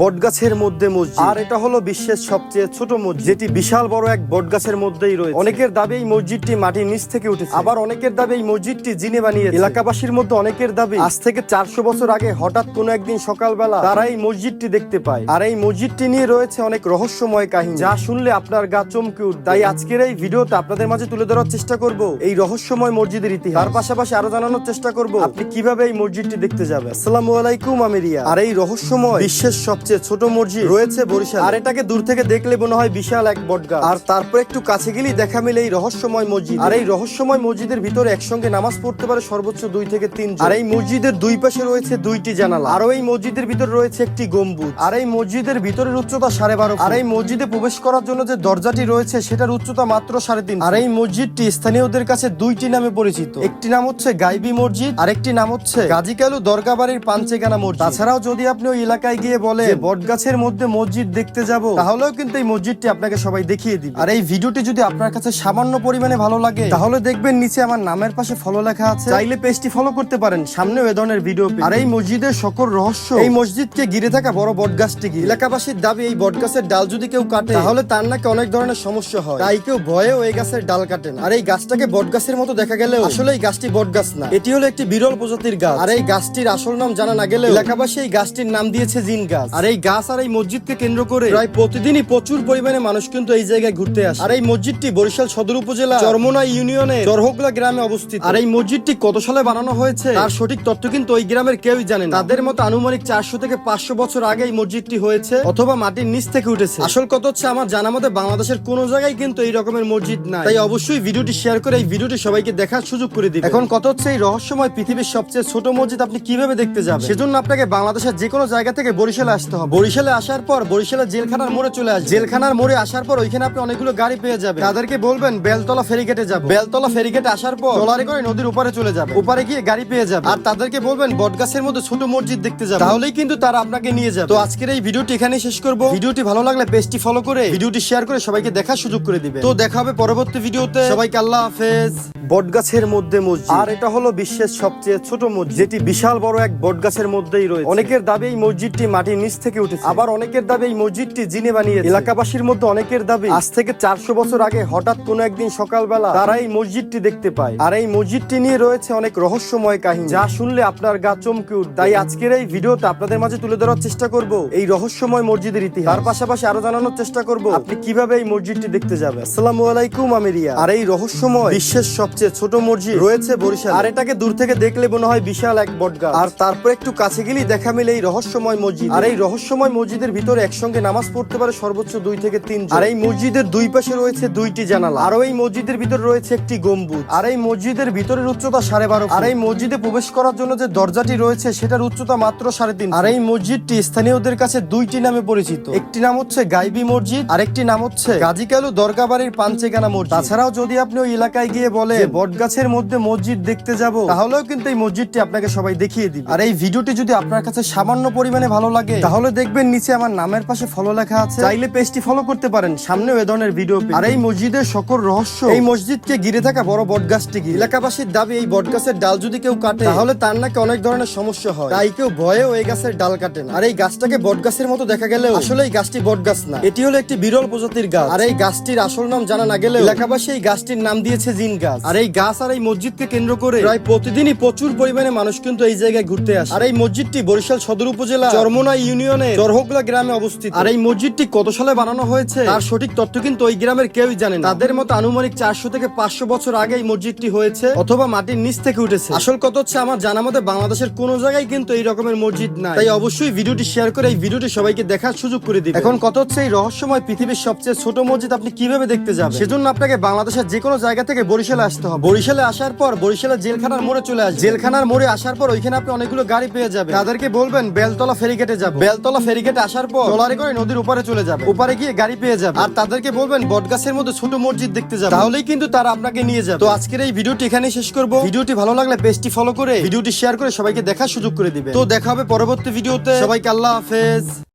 বটগাছের মধ্যে মসজিদ, আর এটা হলো বিশ্বের সবচেয়ে ছোট মসজিদ, যেটি বিশাল বড় এক বটগাছের মধ্যেই রয়েছে। অনেকের দাবি এই মসজিদটি মাটির নিচ থেকে উঠেছে, আবার অনেকের দাবি এই মসজিদটি জিনে বানিয়েছে। এলাকাবাসীর মধ্যে অনেকের দাবি আজ থেকে 400 বছর আগে হঠাৎ কোনো একদিন সকালবেলা তারা এই মসজিদটি দেখতে পায়। আর এই মসজিদটি নিয়ে রয়েছে অনেক রহস্যময় কাহিনী, যা শুনলে আপনার গা চমকে উঠবে। তাই আজকের এই ভিডিওতে আপনাদের মাঝে তুলে ধরার চেষ্টা করব এই রহস্যময় মসজিদের ইতিহাস। তার পাশাপাশি আরো জানানোর চেষ্টা করব আপনি কিভাবে এই মসজিদটি দেখতে যাবেন। আসসালামু আলাইকুম, আমি রিয়া। আর এই রহস্যময় বিশ্বের সবচেয়ে ছোট মসজিদ রয়েছে বরিশাল। আর এটাকে দূর থেকে দেখলে মনে হয় বিশাল এক বটগাছ, আর তারপর একটু কাছে গেলেই দেখা মিলে এই রহস্যময় মসজিদ। আর এই রহস্যময় মসজিদের ভিতরে একসঙ্গে নামাজ পড়তে পারে সর্বোচ্চ 2 থেকে 3 জন। আর এই মসজিদের দুই পাশে রয়েছে 2টি জানালা, আর এই মসজিদের ভিতরে রয়েছে একটি গম্বুজ। আর এই মসজিদের ভিতরের উচ্চতা 12.5 ফুট। আর এই মসজিদে প্রবেশ করার জন্য যে দরজাটি রয়েছে সেটার উচ্চতা মাত্র 3.5 ফুট। আর এই মসজিদটি স্থানীয়দের কাছে 2টি নামে পরিচিত, একটি নাম হচ্ছে গাইবি মসজিদ, আর একটি নাম হচ্ছে গাজী কালু দরগাবাড়ির পাঞ্চেগানা মসজিদ। তাছাড়াও যদি আপনি ওই এলাকায় গিয়ে বলে বটগাছের মধ্যে মসজিদ দেখতে যাব, তাহলেও কিন্তু এই মসজিদটি আপনাকে সবাই দেখিয়ে দিবে। আর এই ভিডিওটি যদি আপনার কাছে সামান্য পরিমাণে ভালো লাগে, তাহলে দেখবেন নিচে আমার নামের পাশে ফলো লেখা আছে, চাইলে পেজটি ফলো করতে পারেন, সামনেও এ ধরনের ভিডিও পেয়ে। আর এই মসজিদের সকল রহস্য এই মসজিদকে ঘিরে থাকা বড় বটগাছটি ঘিরে। এলাকাবাসীর দাবি এই বটগাছের ডাল যদি কেউ কাটে, তাহলে তার নাকি অনেক ধরনের সমস্যা হয়, তাই কেউ ভয়েও এই গাছের ডাল কাটেন। আর এই গাছটাকে বটগাছের মতো দেখা গেলেও আসলে এই গাছটি বটগাছ না, এটি হলো একটি বিরল প্রজাতির গাছ। আর এই গাছটির আসল নাম জানা না গেলেও এলাকাবাসী এই গাছটির নাম দিয়েছে জিন গাছ। আর এই গাছ আর এই মসজিদকে কেন্দ্র করে প্রায় প্রতিদিনই প্রচুর পরিমাণে মানুষ কিন্তু এই জায়গায় ঘুরতে আসে। আর এই মসজিদটি বরিশাল সদর উপজেলা চরমোনা ইউনিয়নে চরহকলা গ্রামে অবস্থিত। আর এই মসজিদটি কত সালে বানানো হয়েছে তার সঠিক তথ্য কিন্তু ওই গ্রামের কেউই জানে না। তাদের মতো আনুমানিক 400 থেকে 500 বছর আগে এই মসজিদটি হয়েছে, অথবা মাটির নিচ থেকে উঠেছে। আসল কথা হচ্ছে আমার জানা মতে বাংলাদেশের কোন জায়গায় কিন্তু এই রকমের মসজিদ নাই। তাই অবশ্যই ভিডিওটি শেয়ার করে এই ভিডিওটি সবাইকে দেখার সুযোগ করে দিবেন। এখন কথা হচ্ছে এই রহস্যময় পৃথিবীর সবচেয়ে ছোট মসজিদ আপনি কিভাবে দেখতে যাবেন। সেজন্য আপনাকে বাংলাদেশের যে কোনো জায়গা থেকে বরিশালে আসতে হবে। বরিশালে আসার পর বরিশালের জেলখানার মোড়ে চলে আসবেন। জেলখানার মোড়ে আসার পর ওইখানে আপনি অনেকগুলো গাড়ি পেয়ে যাবেন। তাদেরকে বলবেন বেলতলা ফেরিঘাটে যাবেন। বেলতলা ফেরিঘাটে আসার পর ট্রলারে করে নদীর উপরে চলে যাবে, উপরে গিয়ে গাড়ি পেয়ে যাবে। আর তাদেরকে বলবেন বটগাছের মধ্যে ছোট মসজিদ দেখতে যাবে, তাহলেই কিন্তু তারা আপনাকে নিয়ে যাবে। তো আজকের এই ভিডিওটি এখানেই শেষ করব। ভিডিওটি ভালো লাগলে পেজটি ফলো করে ভিডিওটি শেয়ার করে সবাইকে দেখার সুযোগ করে দিবেন। তো দেখা হবে পরবর্তী ভিডিওতে। সবাইকে আল্লাহ হাফেজ। বটগাছের মধ্যে মসজিদ, আর এটা হলো বিশ্বের সবচেয়ে ছোট মসজিদ, যেটি বিশাল বড় এক বটগাছের মধ্যেই রয়েছে। অনেকের দাবি এই মসজিদটি মাটির নিচ থেকে উঠেছে, আবার অনেকের দাবি এই মসজিদটি জিনে বানিয়েছে। এলাকাবাসীর মধ্যে অনেকের দাবি আজ থেকে 400 বছর আগে হঠাৎ কোনো একদিন সকালবেলা তারা এই মসজিদটি দেখতে পায়। আর এই মসজিদটি নিয়ে রয়েছে অনেক রহস্যময় কাহিনী, যা শুনলে আপনার গা চমকে উঠবে। তাই আজকের এই ভিডিওতে আপনাদের মাঝে তুলে ধরার চেষ্টা করব এই রহস্যময় মসজিদের ইতিহাস। তার পাশাপাশি আরো জানানোর চেষ্টা করব আপনি কিভাবে এই মসজিদটি দেখতে যাবেন। আসসালামু আলাইকুম, আমি রিয়া। আর এই রহস্যময় বিশ্বের সবচেয়ে ছোট মসজিদ রয়েছে বরিশাল। আর এটাকে দূর থেকে দেখলে মনে হয় বিশাল এক বটগাছ, আর তারপর একটু কাছে গেলেই দেখা মিলে এই রহস্যময় মসজিদ। আর এই রহস্যময় মসজিদের ভিতরে একসঙ্গে নামাজ পড়তে পারে সর্বোচ্চ 2 থেকে 3 জন। আর এই মসজিদের দুই পাশে রয়েছে 2টি জানালা, আর এই মসজিদের ভিতরে রয়েছে একটি গম্বুজ। আর এই মসজিদের ভিতরের উচ্চতা 12.5 ফুট। আর এই মসজিদে প্রবেশ করার জন্য যে দরজাটি রয়েছে সেটার উচ্চতা মাত্র 3.5 ফুট। আর এই মসজিদটি স্থানীয়দের কাছে 2টি নামে পরিচিত, একটি নাম হচ্ছে গাইবি মসজিদ, আর একটি নাম হচ্ছে গাজী কালু দরগাবাড়ির পাঞ্চেগানা মসজিদ। তাছাড়াও যদি আপনি ওই এলাকায় গিয়ে বলে বটগাছের মধ্যে মসজিদ দেখতে যাব, তাহলেও কিন্তু এই মসজিদটি আপনাকে সবাই দেখিয়ে দিবে। আর এই ভিডিওটি যদি আপনার কাছে সামান্য পরিমাণে ভালো লাগে, তাহলে দেখবেন নিচে আমার নামের পাশে ফলো লেখা আছে, চাইলে পেজটি ফলো করতে পারেন, সামনেও এ ধরনের ভিডিও পেয়ে। আর এই মসজিদের সকল রহস্য এই মসজিদকে ঘিরে থাকা বড় বটগাছটি ঘিরে। এলাকাবাসীর দাবি এই বটগাছের ডাল যদি কেউ কাটে, তাহলে তার নাকি অনেক ধরনের সমস্যা হয়, তাই কেউ ভয়েও এই গাছের ডাল কাটেন। আর এই গাছটাকে বটগাছের মতো দেখা গেলেও আসলে এই গাছটি বটগাছ না, এটি হলো একটি বিরল প্রজাতির গাছ। আর এই গাছটির আসল নাম জানা না গেলেও এলাকাবাসী এই গাছটির নাম দিয়েছে জিন গাছ। আর এই গাছ আর এই মসজিদকে কেন্দ্র করে প্রায় প্রতিদিনই প্রচুর পরিমাণে মানুষ কিন্তু এই জায়গায় ঘুরতে আসে। আর এই মসজিদটি বরিশাল সদর উপজেলা চরমোনা ইউনিয়নে চরহকলা গ্রামে অবস্থিত। আর এই মসজিদটি কত সালে বানানো হয়েছে তার সঠিক তথ্য কিন্তু ওই গ্রামের কেউই জানে না। তাদের মতো আনুমানিক 400 থেকে 500 বছর আগে এই মসজিদটি হয়েছে, অথবা মাটির নিচ থেকে উঠেছে। আসল কথা হচ্ছে আমার জানা মতে বাংলাদেশের কোন জায়গায় কিন্তু এই রকমের মসজিদ নাই। তাই অবশ্যই ভিডিওটি শেয়ার করে এই ভিডিওটি সবাইকে দেখার সুযোগ করে দিবেন। এখন কথা হচ্ছে এই রহস্যময় পৃথিবীর সবচেয়ে ছোট মসজিদ আপনি কিভাবে দেখতে যাবেন। সেজন্য আপনাকে বাংলাদেশের যে কোনো জায়গা থেকে বরিশালে আসতে হবে। বরিশালে আসার পর বরিশালের জেলখানার মোড়ে চলে আসবেন। জেলখানার মোড়ে আসার পর ওইখানে আপনি অনেকগুলো গাড়ি পেয়ে যাবেন। তাদেরকে বলবেন বেলতলা ফেরিঘাটে যাবে। বেলতলা ফেরিঘাটে আসার পর ট্রলারে করে নদীর উপরে চলে যাবে, উপরে গিয়ে গাড়ি পেয়ে যাবে। আর তাদেরকে বলবেন বটগাছের মধ্যে ছোট মসজিদ দেখতে যাবে, তাহলেই কিন্তু তারা আপনাকে নিয়ে যাবে। তো আজকের এই ভিডিওটি এখানেই শেষ করব। ভিডিওটি ভালো লাগলে পেজটি ফলো করে ভিডিওটি শেয়ার করে সবাইকে দেখার সুযোগ করে দিবেন। তো দেখা হবে পরবর্তী ভিডিওতে। সবাইকে আল্লাহ হাফেজ।